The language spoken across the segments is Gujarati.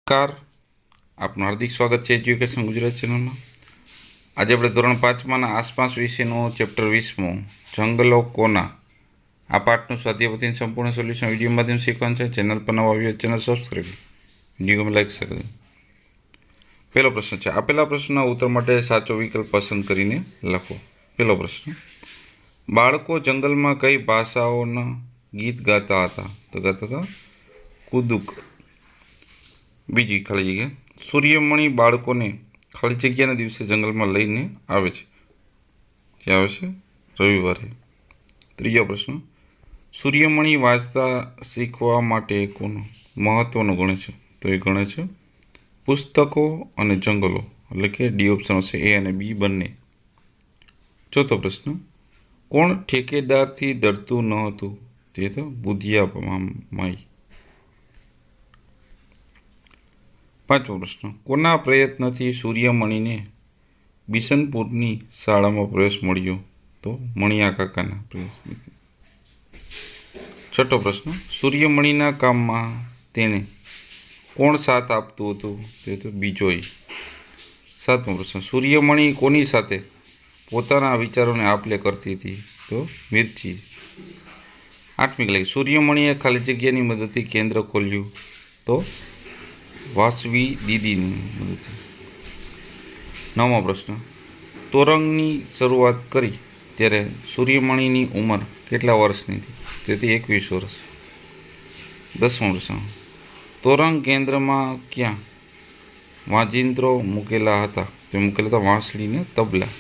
નમસ્કાર, આપનું હાર્દિક સ્વાગત છે એજ્યુકેશન ગુજરાત ચેનલમાં. આજે આપણે ધોરણ 5માના આસપાસ વિશેનો ચેપ્ટર 20મો જંગલો કોના આ પાઠનું સ્વાધ્યાયપોથીનું સંપૂર્ણ સોલ્યુશન વિડીયો માધ્યમ શીખવાનું છે. ચેનલ પર નવા આવ્યો ચેનલ સબસ્ક્રાઈબ, વિડીયો ગમે લાઈક શકે. પહેલો પ્રશ્ન છે, આપેલા પ્રશ્નના ઉત્તર માટે સાચો વિકલ્પ પસંદ કરીને લખો. પહેલો પ્રશ્ન, બાળકો જંગલમાં કઈ ભાષાઓના ગીત ગાતા હતા? તો ગાતા હતા કુદુક. બીજી ખાલી જગ્યા, સૂર્યમણિ બાળકોને ખાલી જગ્યાના દિવસે જંગલમાં લઈને આવે છે. ક્યાં આવે છે? રવિવારે. ત્રીજો પ્રશ્ન, સૂર્યમણિ વાંચતા શીખવા માટે કોનો મહત્વનો ગણે છે? તો એ ગણે છે પુસ્તકો અને જંગલો, એટલે કે ડી ઓપ્શન હશે, એ અને બી બંને. ચોથો પ્રશ્ન, કોણ ઠેકેદારથી ડરતું ન હતું? તે તો બુધિયા માઈ. પાંચમો પ્રશ્ન, કોના પ્રયત્નથી સૂર્યમણિને બિશનપુરની શાળામાં પ્રવેશ મળ્યો? તો મણિયા કાકાના પ્રયાસથી. છઠ્ઠો પ્રશ્ન, સૂર્યમણિના કામમાં તેને કોણ સાથ આપતું હતું? તે તો બીજોય. સાતમો પ્રશ્ન, સૂર્યમણિ કોની સાથે પોતાના વિચારોને આપલે કરતી હતી? તો મિર્ચી. આઠમી કલાક, સૂર્યમણિએ ખાલી જગ્યાની મદદથી કેન્દ્ર ખોલ્યું? તો વાસવી દીદીની મદદથી. નવમો પ્રશ્ન, તોરંગની શરૂઆત કરી ત્યારે સૂર્યમણિની ઉંમર કેટલા વર્ષની હતી? તેથી 21 વર્ષ. 10મો પ્રશ્ન, તોરંગ કેન્દ્રમાં ક્યાં વાજિંત્રો મૂકેલા હતા? તે મૂકેલા હતા વાંસળીને તબલા.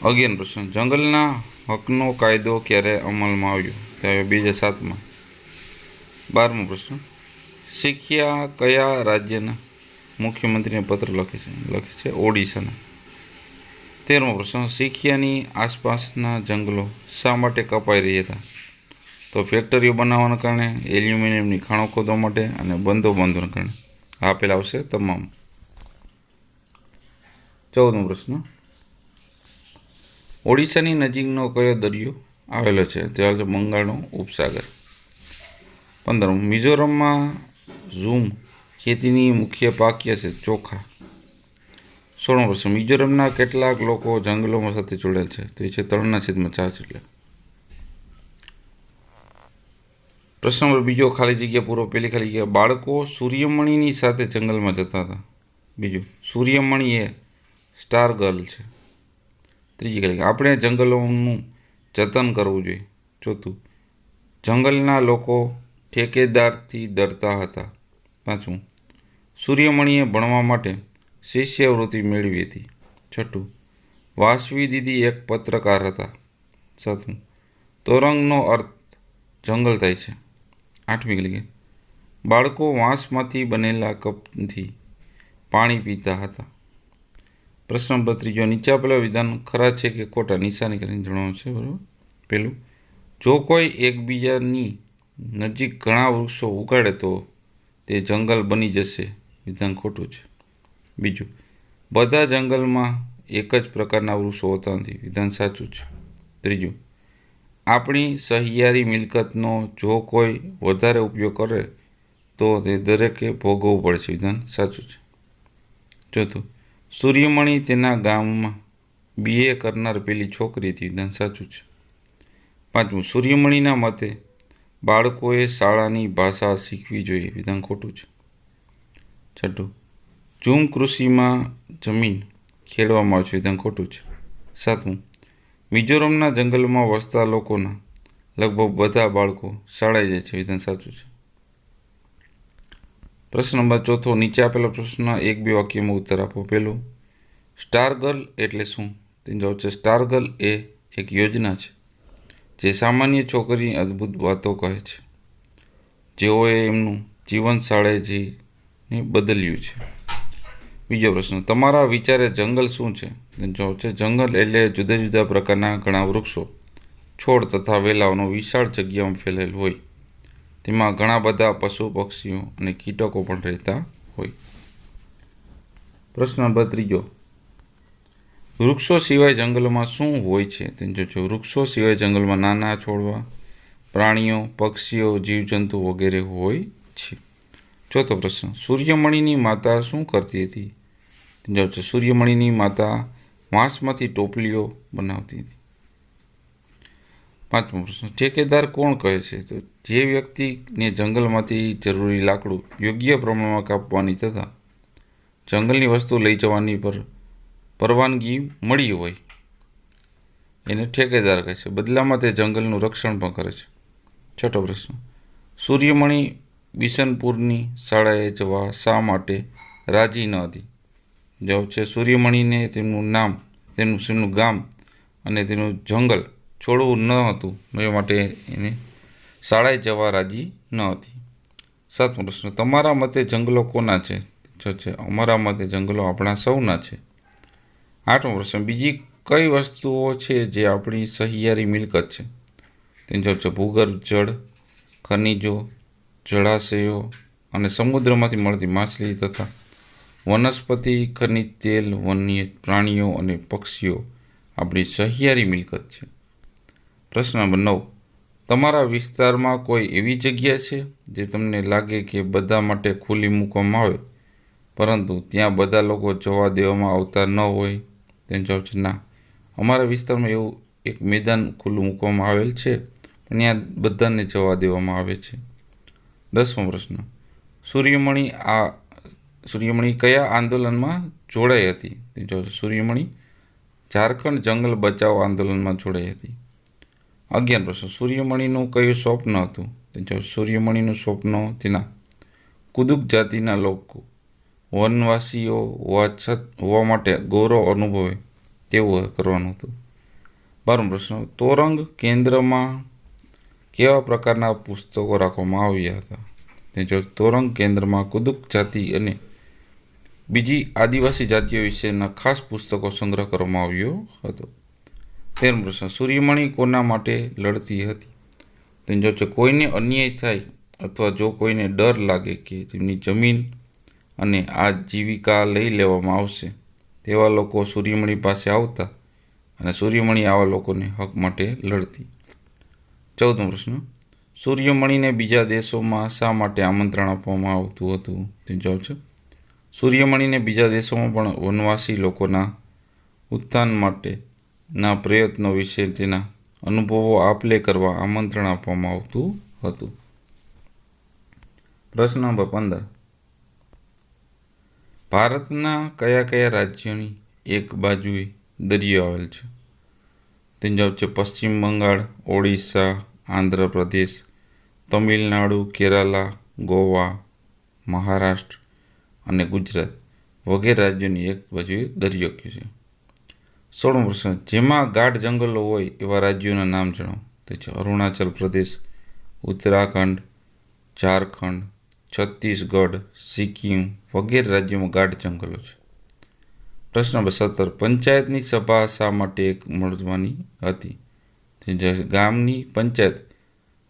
11મો પ્રશ્ન, જંગલના હકનો કાયદો ક્યારે અમલમાં આવ્યો? તે આવ્યો 2007માં. 12મો પ્રશ્ન, શીખ્યા કયા રાજ્યના મુખ્યમંત્રીને પત્ર લખે છે? ઓડિશાના. 13મો પ્રશ્ન, શીખ્યાની આસપાસના જંગલો શા માટે કપાઈ રહ્યા હતા? તો ફેક્ટરીઓ બનાવવાના કારણે, એલ્યુમિનિયમની ખાણો ખોદવા માટે અને બંધો બાંધવાના કારણે. આપેલા આવશે તમામ. 14મો પ્રશ્ન, ઓડિશાની નજીકનો કયો દરિયો આવેલો છે? તે આવે છે બંગાળનો ઉપસાગર. 15મો, મિઝોરમમાં ઝૂમ ખેતીની મુખ્ય પાક ક્યાં છે? ચોખા. 16મો પ્રશ્ન, મિઝોરમના કેટલાક લોકો જંગલોમાં સાથે જોડાયેલ છે? તો એ છે 3/4 જેટલા. પ્રશ્ન નંબર બીજો, ખાલી જગ્યા પૂરો. પહેલી ખાલી જગ્યા, બાળકો સૂર્યમણિની સાથે જંગલમાં જતા હતા. બીજું, સૂર્યમણિ એ સ્ટાર ગર્લ છે. ત્રીજી ખાલી, આપણે જંગલોનું જતન કરવું જોઈએ. ચોથું, જંગલના લોકો ઠેકેદારથી ડરતા હતા. પાંચમું, સૂર્યમણિએ ભણવા માટે શિષ્યવૃત્તિ મેળવી હતી. છઠ્ઠું, વાસવી દીદી એક પત્રકાર હતા. સાતમું, તોરંગનો અર્થ જંગલ થાય છે. આઠમી કલી, બાળકો વાંસમાંથી બનેલા કપથી પાણી પીતા હતા. પ્રશ્ન નંબર ત્રીજો, નીચે આપેલા વિધાન ખરા છે કે ખોટા? નિશાની કરીને જણાવવાનું છે. બરાબર. પહેલું, જો કોઈ એકબીજાની નજીક ઘણા વૃક્ષો ઉગાડે તો તે જંગલ બની જશે. વિધાન ખોટું છે. બીજું, બધા જંગલમાં એક જ પ્રકારના વૃક્ષો હોતા નથી. વિધાન સાચું છે. ત્રીજું, આપણી સહિયારી મિલકતનો જો કોઈ વધારે ઉપયોગ કરે તો તે દરેકે ભોગવવું પડે છે. વિધાન સાચું છે. ચોથું, સૂર્યમણિ તેના ગામમાં BA કરનાર પેલી છોકરી હતી. વિધાન સાચું છે. પાંચમું, સૂર્યમણિના મતે બાળકોએ શાળાની ભાષા શીખવી જોઈએ. વિધાન ખોટું છે. છઠ્ઠું, ઝૂમ કૃષિમાં જમીન ખેડવામાં આવે છે. વિધાન ખોટું છે. સાતમું, મિઝોરમના જંગલમાં વસતા લોકોના લગભગ બધા બાળકો શાળાએ જાય છે. વિધાન સાચું છે. પ્રશ્ન નંબર ચોથો, નીચે આપેલો પ્રશ્ન 1-2 વાક્યમાં ઉત્તર આપો. પહેલું, સ્ટાર ગર્લ એટલે શું? તેનો જવાબ છે, સ્ટાર ગર્લ એ એક યોજના છે જે સામાન્ય છોકરીની અદ્ભુત વાતો કહે છે, જેઓએ એમનું જીવન શાળાએ જઈને બદલ્યું છે. બીજો પ્રશ્ન, તમારા વિચારે જંગલ શું છે? તેનો જવાબ છે, જંગલ એટલે જુદા જુદા પ્રકારના ઘણા વૃક્ષો, છોડ તથા વેલાઓનો વિશાળ જગ્યામાં ફેલાયેલ હોય. તેમાં ઘણા બધા પશુ પક્ષીઓ અને કીટકો પણ રહેતા હોય. પ્રશ્ન નંબર ત્રીજો, વૃક્ષો સિવાય જંગલમાં શું હોય છે? તેનો જવાબ છે, વૃક્ષો સિવાય જંગલમાં નાના છોડવા, પ્રાણીઓ, પક્ષીઓ, જીવજંતુ વગેરે હોય છે. ચોથો પ્રશ્ન, સૂર્યમણીની માતા શું કરતી હતી? જવાબ છે સૂર્યમણીની માતા વાંસમાંથી ટોપલીઓ બનાવતી હતી. પાંચમો પ્રશ્ન, ઠેકેદાર કોણ કહે છે? તો જે વ્યક્તિને જંગલમાંથી જરૂરી લાકડું યોગ્ય પ્રમાણમાં કાપવાની તથા જંગલની વસ્તુ લઈ જવાની પરવાનગી મળી હોય એને ઠેકેદાર કહે છે. બદલામાં તે જંગલનું રક્ષણ પણ કરે છે. છઠ્ઠો પ્રશ્ન, સૂર્યમણી બિશનપુરની શાળાએ જવા શા માટે રાજી ન હતી? જવાબ છે સૂર્યમણીને તેમનું ગામ અને તેનું જંગલ છોડવું ન હતું એ માટે એને શાળાએ જવા રાજી ન હતી. સાતમો પ્રશ્ન, તમારા મતે જંગલો કોના છે? અમારા મતે જંગલો આપણા સૌના છે. આઠમો પ્રશ્ન, બીજી કઈ વસ્તુઓ છે જે આપણી સહિયારી મિલકત છે? તેનો જવાબ છે ભૂગર્ભ જળ, ખનિજો, જળાશયો અને સમુદ્રમાંથી મળતી માછલી તથા વનસ્પતિ, ખનિજ તેલ, વન્ય પ્રાણીઓ અને પક્ષીઓ આપણી સહિયારી મિલકત છે. પ્રશ્ન નંબર 9, તમારા વિસ્તારમાં કોઈ એવી જગ્યા છે જે તમને લાગે કે બધા માટે ખુલ્લી મૂકવામાં આવે પરંતુ ત્યાં બધા લોકો જવા દેવામાં આવતા ન હોય? તેનો જવાબ છે ના, અમારા વિસ્તારમાં એવું એક મેદાન ખુલ્લું મૂકવામાં આવેલ છે પણ ત્યાં બધાને જવા દેવામાં આવે છે. 10મો પ્રશ્ન, સૂર્યમણી કયા આંદોલનમાં જોડાઈ હતી? તેનો જવાબ છે સૂર્યમણી ઝારખંડ જંગલ બચાવ આંદોલનમાં જોડાઈ હતી. 11 પ્રશ્ન, સૂર્યમણીનું કયું સ્વપ્ન હતું? તેનો જવાબ સૂર્યમણીનું સ્વપ્ન તેના કુદુક જાતિના લોકો વનવાસીઓ હોવા માટે ગૌરવ અનુભવે તેવું કરવાનું હતું. 12મો પ્રશ્ન, તોરંગ કેન્દ્રમાં કેવા પ્રકારના પુસ્તકો રાખવામાં આવ્યા હતા? તેનો જવાબ તોરંગ કેન્દ્રમાં કુદુક જાતિ અને બીજી આદિવાસી જાતિઓ વિશેના ખાસ પુસ્તકો સંગ્રહ કરવામાં આવ્યો હતો. 13મો પ્રશ્ન, સૂર્યમણી કોના માટે લડતી હતી? તેનો જવાબ છે કોઈને અન્યાય થાય અથવા જો કોઈને ડર લાગે કે તેમની જમીન અને આજીવિકા લઈ લેવામાં આવશે તેવા લોકો સૂર્યમણી પાસે આવતા અને સૂર્યમણી આવા લોકોને હક માટે લડતી. 14મો પ્રશ્ન, સૂર્યમણીને બીજા દેશોમાં શા માટે આમંત્રણ આપવામાં આવતું હતું? તેનો જવાબ છે સૂર્યમણીને બીજા દેશોમાં પણ વનવાસી લોકોના ઉત્થાન માટેના પ્રયત્નો વિશે તેના અનુભવો આપલે કરવા આમંત્રણ આપવામાં આવતું હતું. પ્રશ્ન નંબર 15, ભારતના કયા કયા રાજ્યોની એક બાજુએ દરિયો આવેલ છે? તેનો જવાબ છે પશ્ચિમ બંગાળ, ઓડિશા, આંધ્રપ્રદેશ, તમિલનાડુ, કેરાલા, ગોવા, મહારાષ્ટ્ર અને ગુજરાત વગેરે રાજ્યોની એક બાજુએ દરિયો છે. 16મો પ્રશ્ન, જેમાં ગાઢ જંગલો હોય એવા રાજ્યોના નામ જણાવો. તે છે અરુણાચલ પ્રદેશ, ઉત્તરાખંડ, ઝારખંડ, છત્તીસગઢ, સિક્કિમ વગેરે રાજ્યોમાં ગાઢ જંગલો છે. પ્રશ્ન નંબર 17, પંચાયતની સભા શા માટે મળવાની હતી? ગામની પંચાયત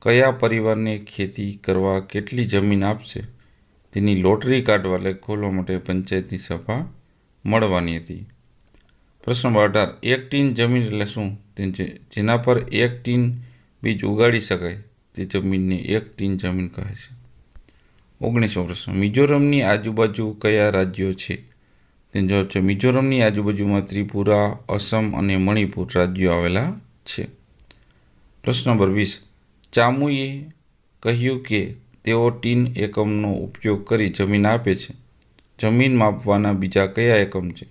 કયા પરિવારને ખેતી કરવા કેટલી જમીન આપશે તેની લોટરી કાઢવા એટલે ખોલવા માટે પંચાયતની સભા મળવાની હતી. પ્રશ્ન નંબર 18, 1 ટીન જમીન એટલે શું? જેના પર 1 ટીન બીજ ઉગાડી શકાય તે જમીનને 1 ટીન જમીન કહે છે. 19મો પ્રશ્ન, મિઝોરમની આજુબાજુ કયા રાજ્યો છે? તેનો જવાબ છે મિઝોરમની આજુબાજુમાં ત્રિપુરા, અસમ અને મણિપુર રાજ્યો આવેલા છે. પ્રશ્ન નંબર 20, ચામુએ કહ્યું કે તેઓ ટીન એકમનો ઉપયોગ કરી જમીન આપે છે. જમીન માપવાના બીજા કયા એકમ છે?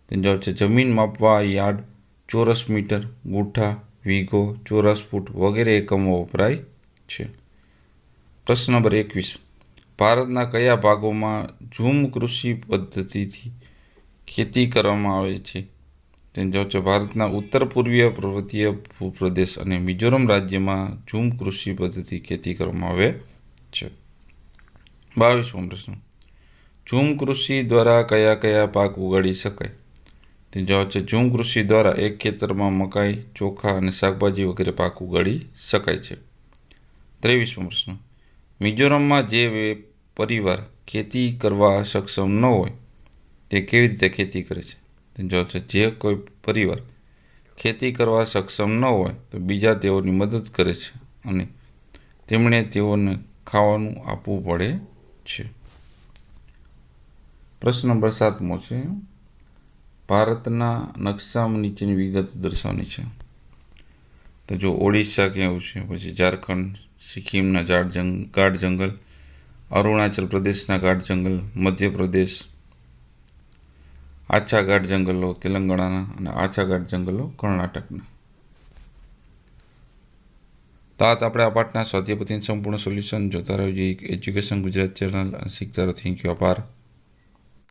તેનો જવાબ છે જમીન માપવા યાર્ડ, ચોરસ મીટર, ગુઠા, વીઘો, ચોરસ ફૂટ વગેરે એકમો વપરાય છે. પ્રશ્ન નંબર 21, ભારતના કયા ભાગોમાં ઝૂમ કૃષિ પદ્ધતિથી ખેતી કરવામાં આવે છે? તેનો જવાબ છે ભારતના ઉત્તર પૂર્વીય પર્વતીય ભૂપ્રદેશ અને મિઝોરમ રાજ્યમાં ઝૂમ કૃષિ પદ્ધતિ ખેતી કરવામાં આવે છે. 22મો પ્રશ્ન, ઝૂમ કૃષિ દ્વારા કયા કયા પાક ઉગાડી શકાય? તેનો જવાબ છે ઝૂમ કૃષિ દ્વારા એક ખેતરમાં મકાઈ, ચોખા અને શાકભાજી વગેરે પાક ઉગાડી શકાય છે. 23મો પ્રશ્ન, મિઝોરમમાં જે પરિવાર ખેતી કરવા સક્ષમ ન હોય તે કેવી રીતે ખેતી કરે છે? તેનો જવાબ છે જે કોઈ પરિવાર ખેતી કરવા સક્ષમ ન હોય તો બીજા તેઓની મદદ કરે છે અને તેમણે તેઓને ખાવાનું આપવું પડે છે. પ્રશ્ન નંબર 7મો છે, ભારતના નકશામાં નીચેની વિગત દર્શાવવાની છે. તો જો ઓડિશા કેવું છે, પછી ઝારખંડ, સિક્કિમના ગાઢ જંગલ, અરુણાચલ પ્રદેશના ગાઢ જંગલ, મધ્યપ્રદેશ આછા ગાઢ જંગલો તેલંગાણાના અને આછા ગાઢ જંગલો કર્ણાટકના. તો આપણે આ પાઠના સ્વાધ્યાય પોથીનું સંપૂર્ણ સોલ્યુશન જોતા રહેજો. એજ્યુકેશન ગુજરાત ચેનલ શીખતા રહો. Thank you. આભાર.